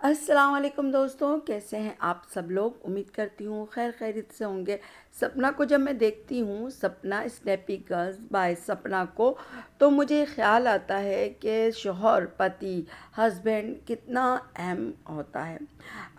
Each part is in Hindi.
अस्सलाम वालेकुम दोस्तों, कैसे हैं आप सब लोग। उम्मीद करती हूँ खैर खैरियत से होंगे। सपना को जब मैं देखती हूँ, सपना स्नैपी गर्ल्स बाय सपना को, तो मुझे ख्याल आता है कि शोहर पति हस्बैंड कितना अहम होता है।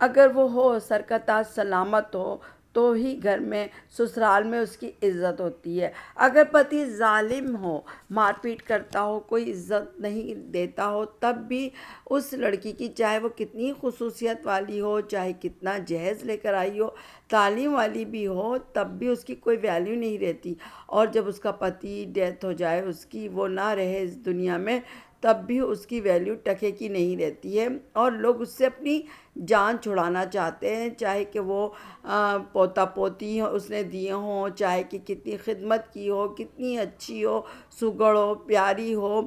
अगर वो हो सर का ताज सलामत हो तो ही घर में ससुराल में उसकी इज़्ज़त होती है। अगर पति जालिम हो, मारपीट करता हो, कोई इज़्ज़त नहीं देता हो, तब भी उस लड़की की, चाहे वो कितनी खुसूसियत वाली हो, चाहे कितना जहेज़ लेकर आई हो, तालीम वाली भी हो, तब भी उसकी कोई वैल्यू नहीं रहती। और जब उसका पति डेथ हो जाए, उसकी वो ना रहे इस दुनिया में, तब भी उसकी वैल्यू टके की नहीं रहती है और लोग उससे अपनी जान छुड़ाना चाहते हैं। चाहे कि वो पोता पोती हो उसने दिए हों, चाहे कि कितनी खिदमत की हो, कितनी अच्छी हो, सुगढ़ हो, प्यारी हो,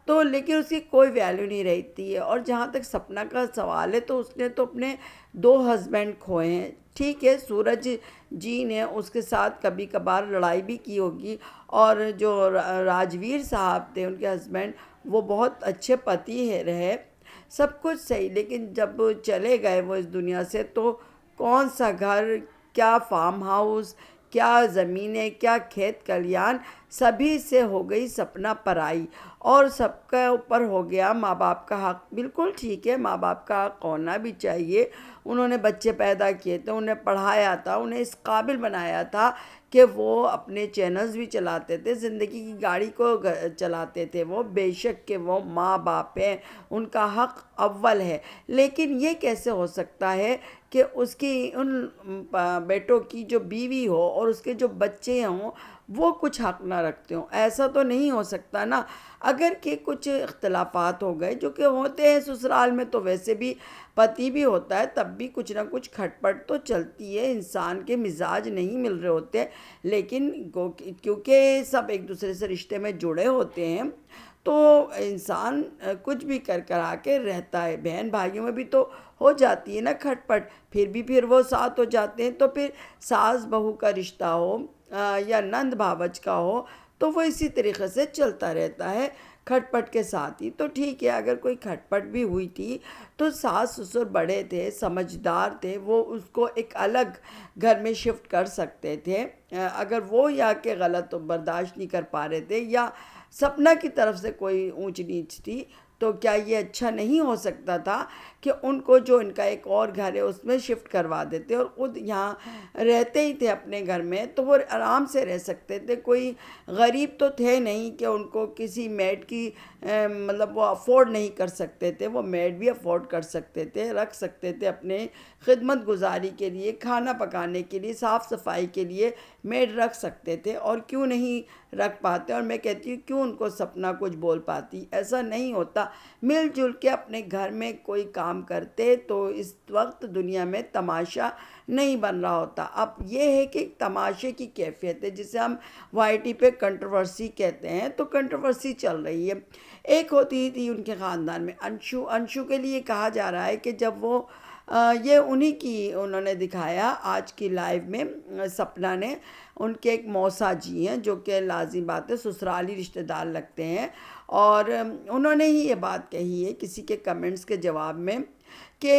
तो लेकिन उसकी कोई वैल्यू नहीं रहती है। और जहाँ तक सपना का सवाल है, तो उसने तो अपने दो हस्बैंड खोए हैं। ठीक है, सूरज जी ने उसके साथ कभी कभार लड़ाई भी की होगी, और जो राजवीर साहब थे उनके हस्बैंड, वो बहुत अच्छे पति है रहे, सब कुछ सही। लेकिन जब चले गए वो इस दुनिया से, तो कौन सा घर, क्या फार्म हाउस, क्या ज़मीनें, क्या खेत खलियान, सभी से हो गई सपना पराई। और सबके ऊपर हो गया माँ बाप का हक। बिल्कुल ठीक है, माँ बाप का हक होना भी चाहिए। उन्होंने बच्चे पैदा किए थे, उन्हें पढ़ाया था, उन्हें इस काबिल बनाया था कि वो अपने चैनल्स भी चलाते थे, ज़िंदगी की गाड़ी को चलाते थे। वो बेशक कि वो माँ बाप हैं, उनका हक अव्वल है। लेकिन ये कैसे हो सकता है कि उसकी उन बेटों की जो बीवी हो और उसके जो बच्चे हों, वो कुछ हक ना रखते हों? ऐसा तो नहीं हो सकता ना। अगर कि कुछ इख्तलाफात हो गए, जो कि होते हैं ससुराल में, तो वैसे भी पति भी होता है, तब भी कुछ ना कुछ खटपट तो चलती है। इंसान के मिजाज नहीं मिल रहे होते, लेकिन क्योंकि सब एक दूसरे से रिश्ते में जुड़े होते हैं, तो इंसान कुछ भी कर करा के रहता है। बहन भाइयों में भी तो हो जाती है ना खटपट, फिर वो साथ हो जाते हैं। तो फिर सास बहू का रिश्ता हो या नंद भावच का हो, तो वो इसी तरीके से चलता रहता है, खटपट के साथ ही। तो ठीक है, अगर कोई खटपट भी हुई थी, तो सास ससुर बड़े थे, समझदार थे, वो उसको एक अलग घर में शिफ्ट कर सकते थे। अगर वो या के गलत तो बर्दाश्त नहीं कर पा रहे थे, या सपना की तरफ से कोई ऊंच नीच थी, तो क्या ये अच्छा नहीं हो सकता था कि उनको, जो इनका एक और घर है, उसमें शिफ्ट करवा देते और खुद यहाँ रहते ही थे अपने घर में, तो वो आराम से रह सकते थे। कोई गरीब तो थे नहीं कि उनको किसी मेड की मतलब वो अफोर्ड नहीं कर सकते थे। वो मेड भी अफोर्ड कर सकते थे, रख सकते थे अपने खिदमत गुजारी के लिए, खाना पकाने के लिए, साफ़ सफाई के लिए मेड रख सकते थे। और क्यों नहीं रख पाते? और मैं कहती हूँ, क्यों उनको सपना कुछ बोल पाती? ऐसा नहीं होता। मिलजुल के अपने घर में कोई काम करते, तो इस वक्त दुनिया में तमाशा नहीं बन रहा होता। अब ये है कि तमाशे की कैफियत है, जिसे हम वाईटी पे कंट्रोवर्सी कहते हैं, तो कंट्रोवर्सी चल रही है। एक होती थी उनके ख़ानदान में अंशु। अंशु के लिए कहा जा रहा है कि जब वो ये उन्हीं की उन्होंने दिखाया आज की लाइव में, सपना ने। उनके एक मौसा जी हैं, जो कि लाजिम बात है ससुराली रिश्तेदार लगते हैं, और उन्होंने ही ये बात कही है किसी के कमेंट्स के जवाब में, कि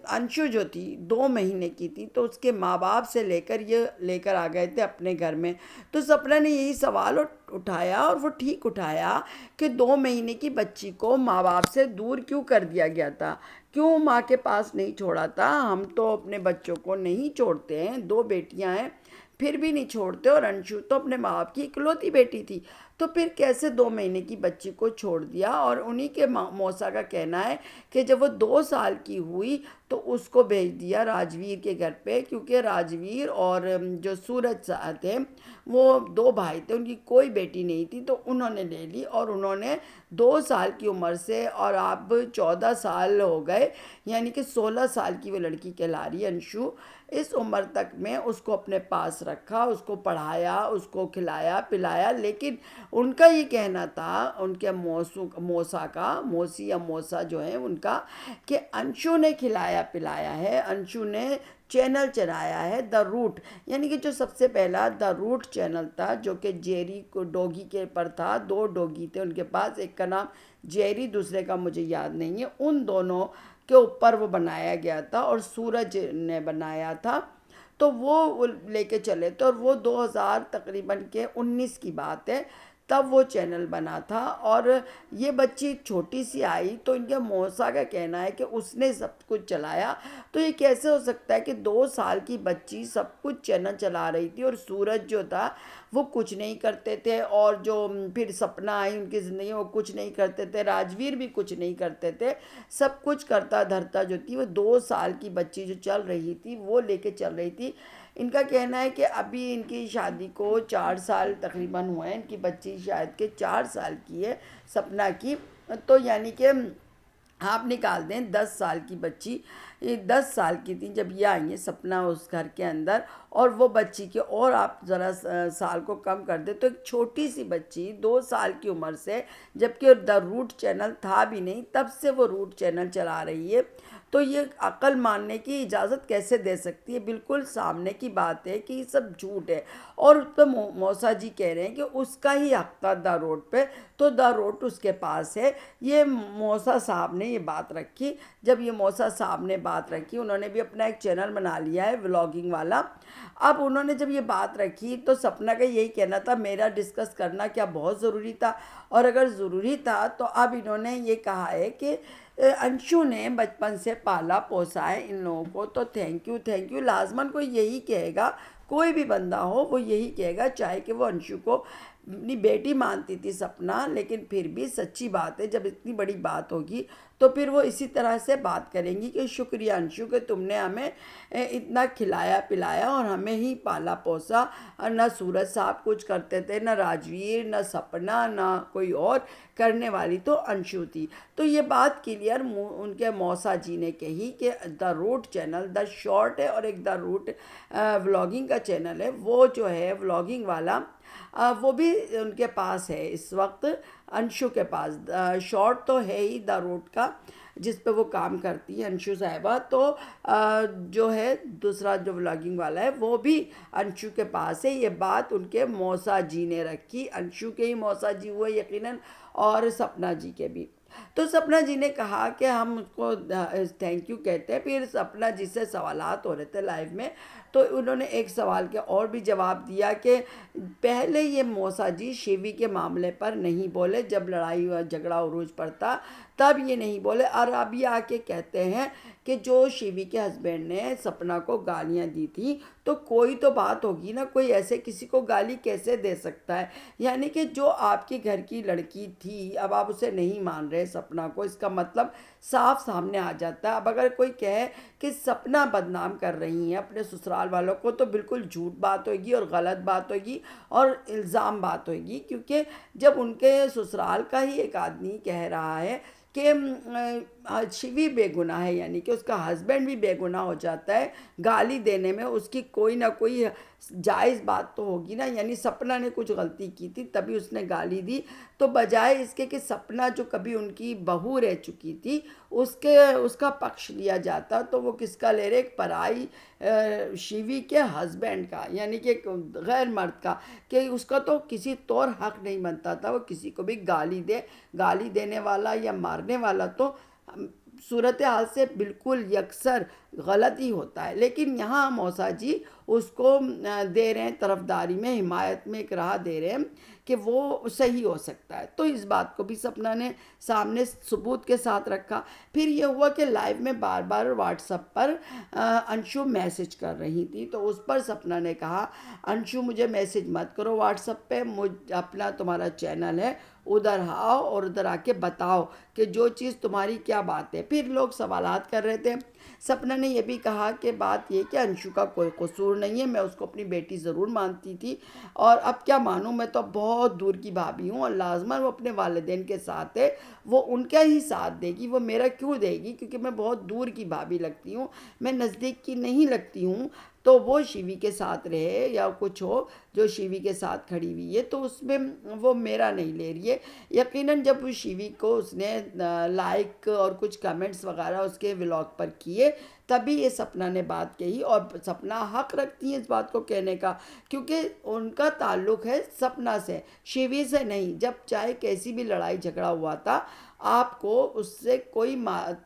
अंशु जो थी 2 महीने की थी, तो उसके माँ बाप से लेकर ये लेकर आ गए थे अपने घर में। तो सपना ने यही सवाल उठाया, और वो ठीक उठाया, कि 2 महीने की बच्ची को माँ बाप से दूर क्यों कर दिया गया था, क्यों माँ के पास नहीं छोड़ा था? हम तो अपने बच्चों को नहीं छोड़ते हैं, 2 बेटियां हैं, फिर भी नहीं छोड़ते। और अंशु तो अपने माँ बाप की इकलौती बेटी थी, तो फिर कैसे 2 महीने की बच्ची को छोड़ दिया? और उन्हीं के मौसा का कहना है कि जब वो 2 साल की हुई, तो उसको भेज दिया राजवीर के घर पे, क्योंकि राजवीर और जो सूरज साहब थे, वो 2 भाई थे, उनकी कोई बेटी नहीं थी, तो उन्होंने ले ली। और उन्होंने 2 साल की उम्र से, और अब 14 साल हो गए, यानी कि 16 साल की वो लड़की कहला रही है अंशु। इस उम्र तक में उसको अपने पास रखा, उसको पढ़ाया, उसको खिलाया पिलाया। लेकिन उनका ये कहना था, उनके मौसा का, मौसी या मौसा जो है उनका, कि अंशु ने खिलाया पिलाया है, अंशु ने चैनल चलाया है, द रूट, यानी कि जो सबसे पहला द रूट चैनल था, जो कि जेरी को डॉगी के पर था। 2 डॉगी थे उनके पास, एक का नाम जेरी, दूसरे का मुझे याद नहीं है। उन दोनों के ऊपर वो बनाया गया था और सूरज ने बनाया था। तो वो लेके चले थे और वो 2000 तकरीबन के 19 की बात है, तब वो चैनल बना था। और ये बच्ची छोटी सी आई तो इनके मौसा का कहना है कि उसने सब कुछ चलाया। तो ये कैसे हो सकता है कि 2 साल की बच्ची सब कुछ चैनल चला रही थी और सूरज जो था वो कुछ नहीं करते थे, और जो फिर सपना आई उनकी ज़िंदगी में वो कुछ नहीं करते थे, राजवीर भी कुछ नहीं करते थे। सब कुछ करता धरता जो थी वो 2 साल की बच्ची जो चल रही थी वो लेके चल रही थी। इनका कहना है कि अभी इनकी शादी को 4 साल तकरीबन हुए हैं, इनकी बच्ची शायद के 4 साल की है सपना की। तो यानी कि आप निकाल दें 10 साल की बच्ची, ये 10 साल की थी जब ये आई है सपना उस घर के अंदर, और वो बच्ची के और आप ज़रा साल को कम कर दें तो एक छोटी सी बच्ची 2 साल की उम्र से, जबकि द रूट चैनल था भी नहीं तब से वो रूट चैनल चला रही है। तो ये अक्ल मानने की इजाज़त कैसे दे सकती है? बिल्कुल सामने की बात है कि ये सब झूठ है। और उस पर मौसा जी कह रहे हैं कि उसका ही हक था द रोड पे, तो द रोड उसके पास है। ये मौसा साहब ने ये बात रखी। जब ये मौसा साहब ने बात रखी, उन्होंने भी अपना एक चैनल बना लिया है व्लॉगिंग वाला। अब उन्होंने जब ये बात रखी तो सपना का यही कहना था, मेरा डिस्कस करना क्या बहुत ज़रूरी था? और अगर ज़रूरी था तो अब इन्होंने ये कहा है कि अंशु ने बचपन से पाला पोसा है इन लोगों को, तो थैंक यू थैंक यू। लाजमन कोई यही कहेगा, कोई भी बंदा हो वो यही कहेगा, चाहे कि वो अंशु को अपनी बेटी मानती थी सपना, लेकिन फिर भी सच्ची बात है जब इतनी बड़ी बात होगी तो फिर वो इसी तरह से बात करेंगी कि शुक्रिया अंशु कि तुमने हमें इतना खिलाया पिलाया और हमें ही पाला पोसा। न सूरज साहब कुछ करते थे, न राजवीर, न सपना, न कोई और, करने वाली तो अंशु थी। तो ये बात क्लियर उनके मौसा जी ने कही कि the root channel, the short है और एक द रूट व्लॉगिंग का चैनल है, वो जो है व्लॉगिंग वाला वो भी उनके पास है इस वक्त, अंशु के पास। शॉर्ट तो है ही द रोड का जिस पे वो काम करती है अंशु साहिबा, तो जो है दूसरा जो व्लॉगिंग वाला है वो भी अंशु के पास है। ये बात उनके मौसा जी ने रखी, अंशु के ही मौसा जी हुए यकीनन, और सपना जी के भी। तो सपना जी ने कहा कि हम उसको थैंक यू कहते हैं। फिर सपना जी से सवालात हो रहे थे लाइव में, तो उन्होंने एक सवाल के और भी जवाब दिया कि पहले ये मौसा जी शिवी के मामले पर नहीं बोले, जब लड़ाई हुआ झगड़ा उरूज पड़ता तब ये नहीं बोले, और अब ये आके कहते हैं कि जो शिवी के हस्बैंड ने सपना को गालियाँ दी थी, तो कोई तो बात होगी ना, कोई ऐसे किसी को गाली कैसे दे सकता है? यानी कि जो आपके घर की लड़की थी अब आप उसे नहीं मान रहे सपना को, इसका मतलब साफ सामने आ जाता है। अब अगर कोई कहे कि सपना बदनाम कर रही हैं अपने ससुराल वालों को, तो बिल्कुल झूठ बात होगी और गलत बात होगी और इल्ज़ाम बात होगी, क्योंकि जब उनके ससुराल का ही एक आदमी कह रहा है कि शिवी बेगुनाह है, यानी कि उसका हस्बैंड भी बेगुनाह हो जाता है, गाली देने में उसकी कोई ना कोई जायज़ बात तो होगी ना। यानी सपना ने कुछ गलती की थी तभी उसने गाली दी, तो बजाय इसके कि सपना जो कभी उनकी बहू रह चुकी थी उसका पक्ष लिया जाता, तो वो किसका ले रहे, एक पराई शिवी के हस्बैंड का, यानी कि एक गैर मर्द का, कि उसका तो किसी तौर हक नहीं बनता था वो किसी को भी गाली दे। गाली देने वाला या मारने वाला तो सूरत हाल से बिल्कुल यकसर गलत ही होता है, लेकिन यहाँ मौसा जी उसको दे रहे हैं तरफदारी में, हिमायत में एक राह दे रहे हैं कि वो सही हो सकता है। तो इस बात को भी सपना ने सामने सबूत के साथ रखा। फिर ये हुआ कि लाइव में बार बार व्हाट्सएप पर अंशु मैसेज कर रही थी, तो उस पर सपना ने कहा अंशु मुझे मैसेज मत करो व्हाट्सएप पे, अपना तुम्हारा चैनल है उधर आओ और उधर आके बताओ कि जो चीज़ तुम्हारी क्या बात है। फिर लोग सवालात कर रहे थे। सपना ने यह भी कहा कि बात ये कि अंशु का कोई कसूर नहीं है, मैं उसको अपनी बेटी ज़रूर मानती थी और अब क्या मानूँ, मैं तो बहुत दूर की भाभी हूँ और लाजमन वो अपने वालिदैन के साथ है, वो उनका ही साथ देगी, वो मेरा क्यों देगी, क्योंकि मैं बहुत दूर की भाभी लगती हूँ, मैं नज़दीक की नहीं लगती हूँ। तो वो शिवी के साथ रहे या कुछ हो जो शिवी के साथ खड़ी हुई है, तो उसमें वो मेरा नहीं ले रही है। यकीनन जब उस शिवी को उसने लाइक और कुछ कमेंट्स वगैरह उसके व्लॉग पर किए तभी ये सपना ने बात कही, और सपना हक रखती है इस बात को कहने का, क्योंकि उनका ताल्लुक़ है सपना से, शिवी से नहीं। जब चाहे कैसी भी लड़ाई झगड़ा हुआ था आपको उससे कोई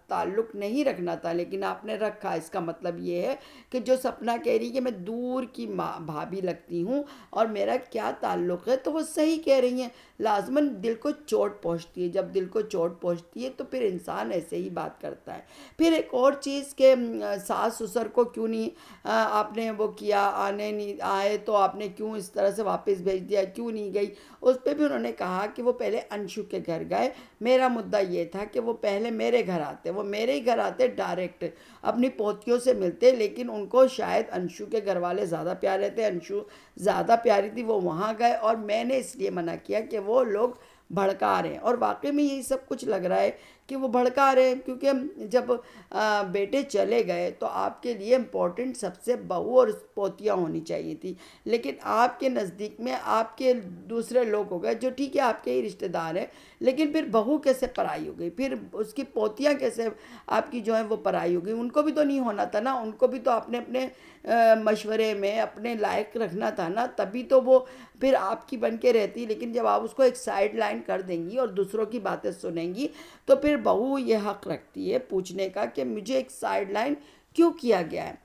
ताल्लुक़ नहीं रखना था, लेकिन आपने रखा। इसका मतलब ये है कि जो सपना कह रही है कि मैं दूर की माँ भाभी लगती हूँ और मेरा क्या ताल्लुक़ है, तो वो सही कह रही हैं। लाज़मन दिल को चोट पहुँचती है, जब दिल को चोट पहुँचती है तो फिर इंसान ऐसे ही बात करता है। फिर एक और चीज़ के सास ससुर को क्यों नहीं आपने वो किया, आने नहीं आए तो आपने क्यों इस तरह से वापस भेज दिया, क्यों नहीं गई? उस पे भी उन्होंने कहा कि वो पहले अंशु के घर गए। मेरा मुद्दा ये था कि वो पहले मेरे घर आते, वो मेरे ही घर आते डायरेक्ट, अपनी पोतियों से मिलते, लेकिन उनको शायद अंशु के घर वाले ज़्यादा प्यारे थे, अंशु ज़्यादा प्यारी थी, वो वहाँ गए और मैंने इसलिए मना किया कि वो लोग भड़का रहे हैं। और वाक़ई में यही सब कुछ लग रहा है कि वो भड़का रहे हैं, क्योंकि जब बेटे चले गए तो आपके लिए इम्पोर्टेंट सबसे बहू और पोतियाँ होनी चाहिए थी, लेकिन आपके नज़दीक में आपके दूसरे लोग हो गए जो ठीक है आपके ही रिश्तेदार हैं, लेकिन फिर बहू कैसे पराई हो गई, फिर उसकी पोतियाँ कैसे आपकी जो है वो पराई हो गई? उनको भी तो नहीं होना था ना, उनको भी तो अपने अपने मशवरे में अपने लायक रखना था ना, तभी तो वो फिर आपकी बन के रहती। लेकिन जब आप उसको एक साइड लाइन कर देंगी और दूसरों की बातें सुनेंगी, तो फिर बहू ये हक रखती है पूछने का कि मुझे एक साइड लाइन क्यों किया गया है।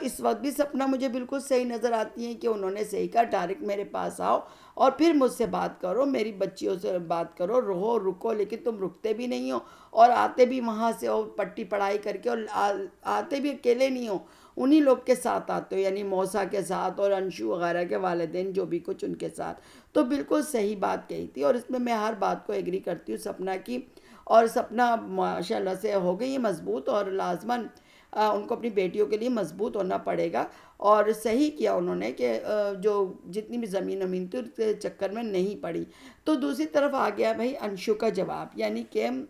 इस वक्त भी सपना मुझे बिल्कुल सही नज़र आती है कि उन्होंने सही कहा, डायरेक्ट मेरे पास आओ और फिर मुझसे बात करो, मेरी बच्चियों से बात करो, रहो रुको, लेकिन तुम रुकते भी नहीं हो और आते भी वहाँ से हो पट्टी पढ़ाई करके, और आते भी अकेले नहीं हो, उन्हीं लोग के साथ आते हो, यानी मौसा के साथ और अंशु वगैरह के वालिदैन जो भी कुछ उनके साथ। तो बिल्कुल सही बात कही थी और इसमें मैं हर बात को एग्री करती हूँ सपना की। और सपना माशाल्लाह से हो गई है मज़बूत, और लाज़मन उनको अपनी बेटियों के लिए मज़बूत होना पड़ेगा। और सही किया उन्होंने कि जो जितनी भी ज़मीन वमीन थी उसके चक्कर में नहीं पड़ी। तो दूसरी तरफ आ गया भाई अंशु का जवाब, यानी कि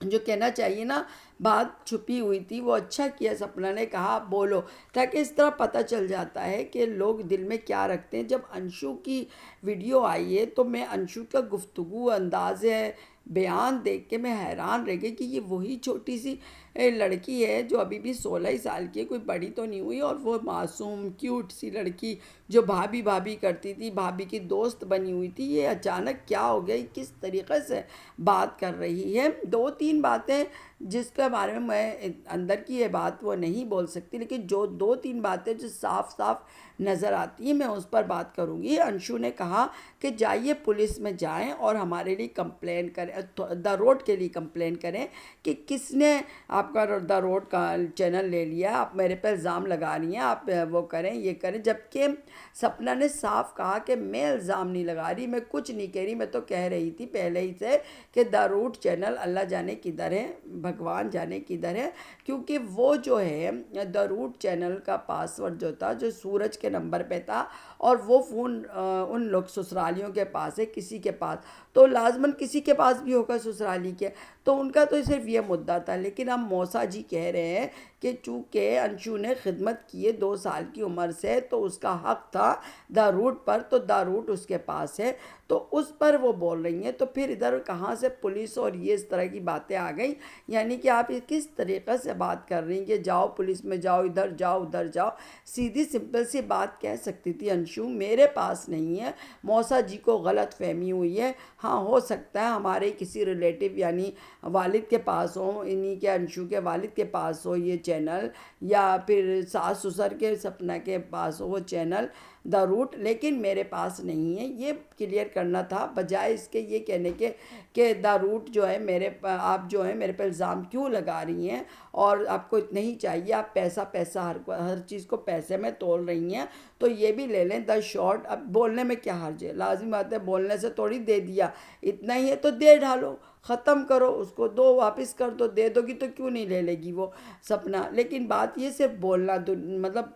जो कहना चाहिए ना, बात छुपी हुई थी, वो अच्छा किया सपना ने कहा आप बोलो, ताकि इस तरह पता चल जाता है कि लोग दिल में क्या रखते हैं। जब अंशु की वीडियो आई है तो मैं अंशु का गुफ्तगू अंदाज़ है बयान देख के मैं हैरान रह गई कि ये वही छोटी सी लड़की है जो अभी भी 16 ही साल की है, कोई बड़ी तो नहीं हुई, और वो मासूम क्यूट सी लड़की जो भाभी भाभी करती थी, भाभी की दोस्त बनी हुई थी, ये अचानक क्या हो गई, किस तरीक़े से बात कर रही है। 2-3 बातें जिसके बारे में मैं अंदर की ये बात वो नहीं बोल सकती, लेकिन जो 2-3 बातें जो साफ साफ नज़र आती हैं मैं उस पर बात करूँगी। अंशु ने कहा कि जाइए पुलिस में जाएं और हमारे लिए कंप्लेन करें, द रोड के लिए कंप्लेन करें कि किसने आपका द रोड का चैनल ले लिया, आप मेरे पे इल्ज़ाम लगा रही हैं, आप वो करें ये करें। जबकि सपना ने साफ कहा कि मैं इल्ज़ाम नहीं लगा रही, मैं कुछ नहीं कह रही, मैं तो कह रही थी पहले ही से कि द रोड चैनल अल्लाह जाने किधर है, भगवान जाने किधर है, क्योंकि वो जो है द रूट चैनल का पासवर्ड जो था जो सूरज के नंबर पे था, और वो फ़ोन उन लोग ससुरालियों के पास है, किसी के पास, तो लाजमन किसी के पास भी होगा ससुराली के, तो उनका तो सिर्फ ये मुद्दा था। लेकिन अब मौसा जी कह रहे हैं कि चूँकि अंशु ने खिदमत की है 2 साल की उम्र से, तो उसका हक़ था द रूट पर, तो द रूट उसके पास है, तो उस पर वो बोल रही हैं। तो फिर इधर कहाँ से पुलिस और ये इस तरह की बातें आ गई, यानी कि आप ये किस तरीक़े से बात कर रही हैं कि जाओ पुलिस में जाओ, इधर जाओ उधर जाओ। सीधी सिंपल सी बात कह सकती थी अंशु, मेरे पास नहीं है, मौसा जी को गलत फहमी हुई है, हाँ हो सकता है हमारे किसी रिलेटिव यानी वालिद के पास हो, इन्हीं के अंशु के वालिद के पास हो ये चैनल, या फिर सास ससुर के सपना के पास हो वो चैनल द रूट, लेकिन मेरे पास नहीं है। ये क्लियर करना था, बजाय इसके ये कहने के कि द रूट जो है आप जो है मेरे पे इल्ज़ाम क्यों लगा रही हैं, और आपको इतना ही चाहिए, आप पैसा पैसा हर चीज़ को पैसे में तोल रही हैं, तो ये भी ले लें द शॉर्ट। अब बोलने में क्या हर्ज है, लाजिम बात है, बोलने से थोड़ी दे दिया, इतना ही है तो दे डालो, ख़त्म करो, उसको दो, वापस कर दो, दे दोगी तो क्यों नहीं ले लेगी वो सपना। लेकिन बात ये सिर्फ बोलना मतलब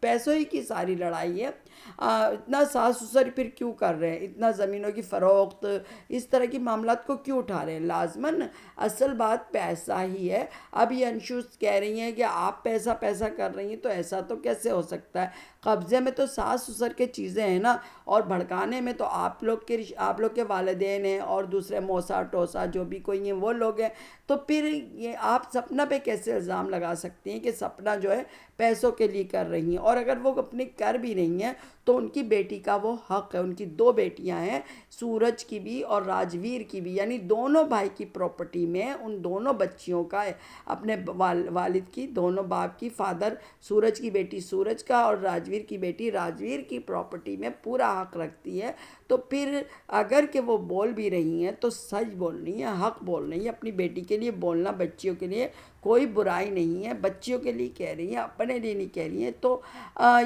पैसों ही की सारी लड़ाई है। इतना सास ससुर फिर क्यों कर रहे हैं, इतना ज़मीनों की फ़रोख्त, इस तरह की मामलात को क्यों उठा रहे हैं? लाजमन असल बात पैसा ही है। अब ये अंशु कह रही हैं कि आप पैसा पैसा कर रही हैं, तो ऐसा तो कैसे हो सकता है, कब्ज़े में तो सास ससुर के चीज़ें हैं ना, और भड़काने में तो आप लोग के वालिदैन हैं और दूसरे मौसा टोसा जो भी कोई हैं वो लोग हैं। तो फिर ये आप सपना पे कैसे इल्ज़ाम लगा सकती हैं कि सपना जो है पैसों के लिए कर रही हैं? हैं, और अगर वो अपनी कर भी रही हैं तो उनकी बेटी का वो हक है। उनकी 2 बेटियां हैं, सूरज की भी और राजवीर की भी, यानी दोनों भाई की प्रॉपर्टी में उन दोनों बच्चियों का अपने वालिद की, दोनों बाप की, फादर सूरज की बेटी सूरज का और राजवीर की बेटी राजवीर की प्रॉपर्टी में पूरा हक रखती है। तो फिर अगर कि वो बोल भी रही हैं तो सच बोल रही हैं, हक बोल रही हैं। अपनी बेटी के लिए बोलना, बच्चियों के लिए कोई बुराई नहीं है, बच्चियों के लिए कह रही हैं, अपने लिए नहीं कह रही हैं। तो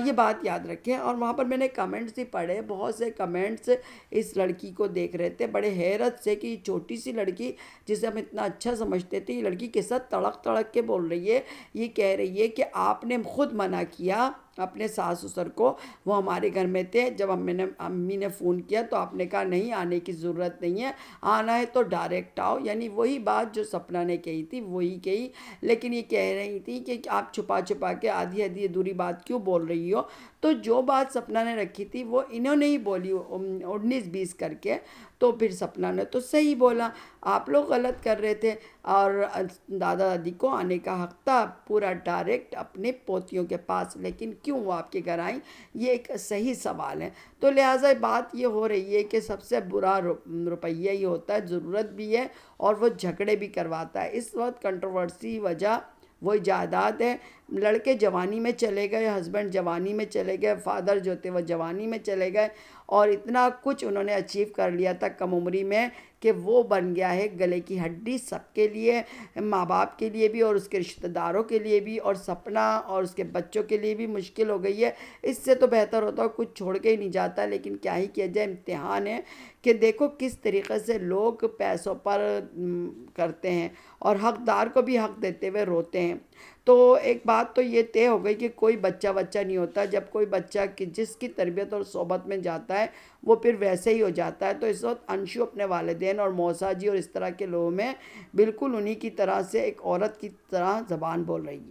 ये बात याद रखें। और वहाँ पर मैंने कमेंट्स भी पढ़े, बहुत से कमेंट्स इस लड़की को देख रहे थे बड़े हैरत से कि छोटी सी लड़की जिसे हम इतना अच्छा समझते थे, ये लड़की के साथ तड़क तड़क के बोल रही है। ये कह रही है कि आपने खुद मना किया अपने सास ससुर को, वो हमारे घर में थे, जब अम्मी ने फ़ोन किया तो आपने कहा नहीं आने की ज़रूरत नहीं है, आना है तो डायरेक्ट आओ। यानी वही बात जो सपना ने कही थी वही कही, लेकिन ये कह रही थी कि आप छुपा छुपा के आधी आधी अधूरी बात क्यों बोल रही हो। तो जो बात सपना ने रखी थी वो इन्होंने ही बोली 19-20 करके। तो फिर सपना ने तो सही बोला, आप लोग गलत कर रहे थे, और दादा दादी को आने का हक था पूरा डायरेक्ट अपने पोतियों के पास, लेकिन क्यों वो आपके घर आई, ये एक सही सवाल है। तो लिहाजा बात ये हो रही है कि सबसे बुरा रुपया ही होता है, ज़रूरत भी है और वो झगड़े भी करवाता है। इस वक्त कंट्रोवर्सी वजह वही जायदाद है। लड़के जवानी में चले गए, हस्बैंड जवानी में चले गए, फादर जो थे वो जवानी में चले गए, और इतना कुछ उन्होंने अचीव कर लिया था कम उम्री में कि वो बन गया है गले की हड्डी सबके लिए, माँ बाप के लिए भी और उसके रिश्तेदारों के लिए भी, और सपना और उसके बच्चों के लिए भी मुश्किल हो गई है। इससे तो बेहतर होता है कुछ छोड़ के ही नहीं जाता, लेकिन क्या ही किया जाए, इम्तिहान है कि देखो किस तरीक़े से लोग पैसों पर करते हैं और हकदार को भी हक देते हुए रोते हैं। तो एक बात तो ये तय हो गई कि कोई बच्चा बच्चा नहीं होता। जब कोई बच्चा कि जिसकी तरबियत और सोबत में जाता है वो फिर वैसे ही हो जाता है। तो इस वक्त अंशु अपने वालिदैन और मौसा जी और इस तरह के लोगों में बिल्कुल उन्हीं की तरह से एक औरत की तरह ज़बान बोल रही है।